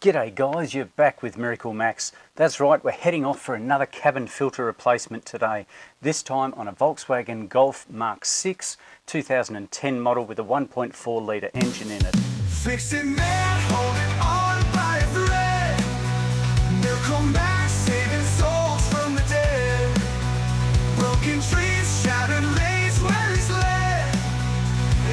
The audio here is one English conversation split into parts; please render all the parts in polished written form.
G'day guys, you're back with MiracleMAX. That's right, we're heading off for another cabin filter replacement today. This time on a Volkswagen Golf Mark 6 2010 model with a 1.4 litre engine in it. Fixing man, holding on by a thread. MiracleMAX, saving souls from the dead. Broken trees, shattered lanes where he's led.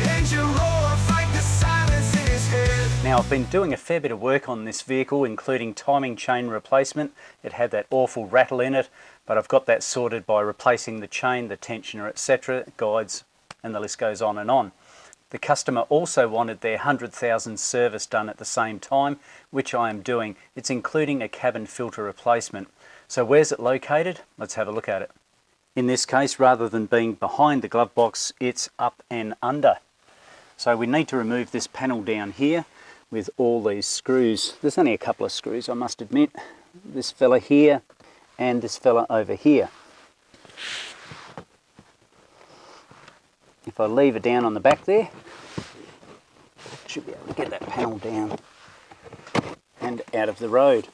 Engine roar, fight the silence in his head. Now I've been doing a fair bit of work on this vehicle, including timing chain replacement. It had that awful rattle in it, but I've got that sorted by replacing the chain, the tensioner, etc., guides, and the list goes on and on. The customer also wanted their 100,000 service done at the same time, which I am doing. It's including a cabin filter replacement. So where's it located? Let's have a look at it. In this case, rather than being behind the glove box, it's up and under. So we need to remove this panel down here with all these screws. There's only a couple of screws, I must admit. This fella here and this fella over here. If I lever down on the back there, should be able to get that panel down and out of the road.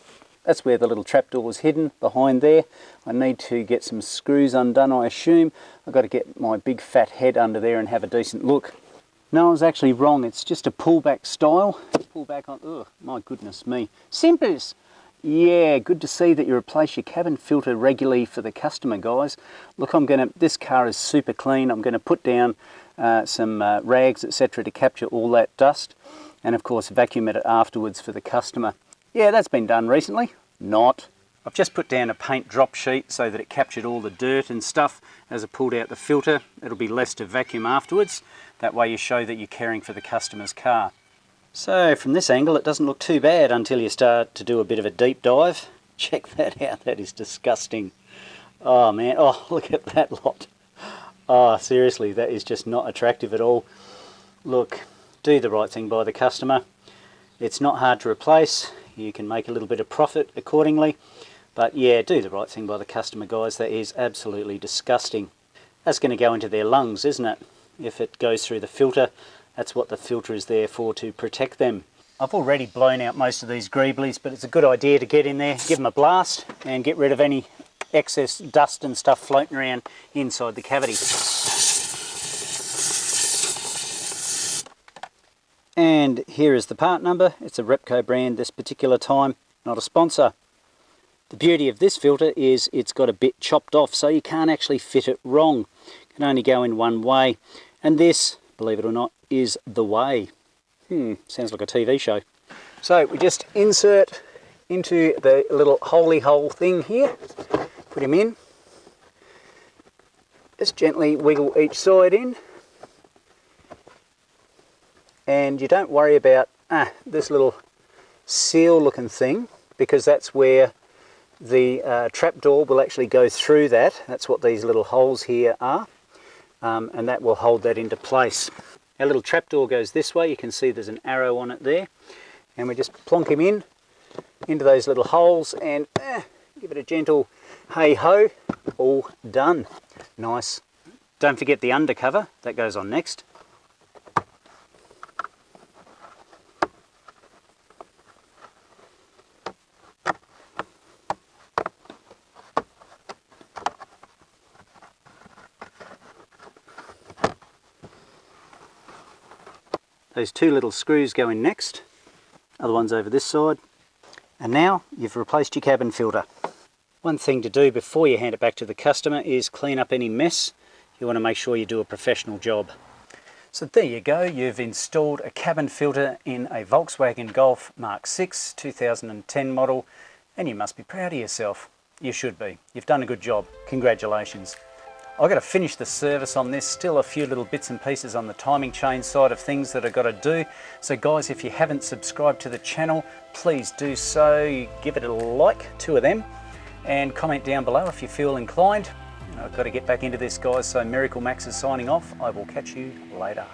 That's where the little trapdoor is hidden, behind there. I need to get some screws undone, I assume. I've got to get my big fat head under there and have a decent look. No, I was actually wrong. It's just a pullback style. Pull back on, oh my goodness me. Simples! Yeah, good to see that you replace your cabin filter regularly for the customer, guys. Look, this car is super clean. I'm going to put down some rags, etc. to capture all that dust. And of course, vacuum it afterwards for the customer. Yeah, that's been done recently. Not. I've just put down a paint drop sheet so that it captured all the dirt and stuff as I pulled out the filter. It'll be less to vacuum afterwards. That way you show that you're caring for the customer's car. So from this angle it doesn't look too bad until you start to do a bit of a deep dive. Check that out, that is disgusting. Oh man, oh look at that lot. Oh seriously, that is just not attractive at all. Look, do the right thing by the customer. It's not hard to replace. You can make a little bit of profit accordingly. But yeah, do the right thing by the customer, guys. That is absolutely disgusting. That's going to go into their lungs, isn't it? If it goes through the filter, that's what the filter is there for, to protect them. I've already blown out most of these greeblies, but it's a good idea to get in there, give them a blast, and get rid of any excess dust and stuff floating around inside the cavity. And here is the part number. It's a Repco brand this particular time, not a sponsor. The beauty of this filter is it's got a bit chopped off, so you can't actually fit it wrong. It can only go in one way. And this, believe it or not, is the way. Sounds like a TV show. So we just insert into the little holy hole thing here. Put him in. Just gently wiggle each side in. And you don't worry about this little seal looking thing, because that's where the trapdoor will actually go through that. That's what these little holes here are. And that will hold that into place. Our little trapdoor goes this way. You can see there's an arrow on it there. And we just plonk him in into those little holes and give it a gentle hey-ho. All done. Nice. Don't forget the undercover. That goes on next. Those two little screws go in next, other one's over this side, and now you've replaced your cabin filter. One thing to do before you hand it back to the customer is clean up any mess. You want to make sure you do a professional job. So there you go, you've installed a cabin filter in a Volkswagen Golf Mark 6 2010 model, and you must be proud of yourself. You should be. You've done a good job. Congratulations. I've got to finish the service on this, still a few little bits and pieces on the timing chain side of things that I've got to do. So guys, if you haven't subscribed to the channel, please do so. Give it a like, 2 of them, and comment down below if you feel inclined. I've got to get back into this, guys, so MiracleMAX is signing off. I will catch you later.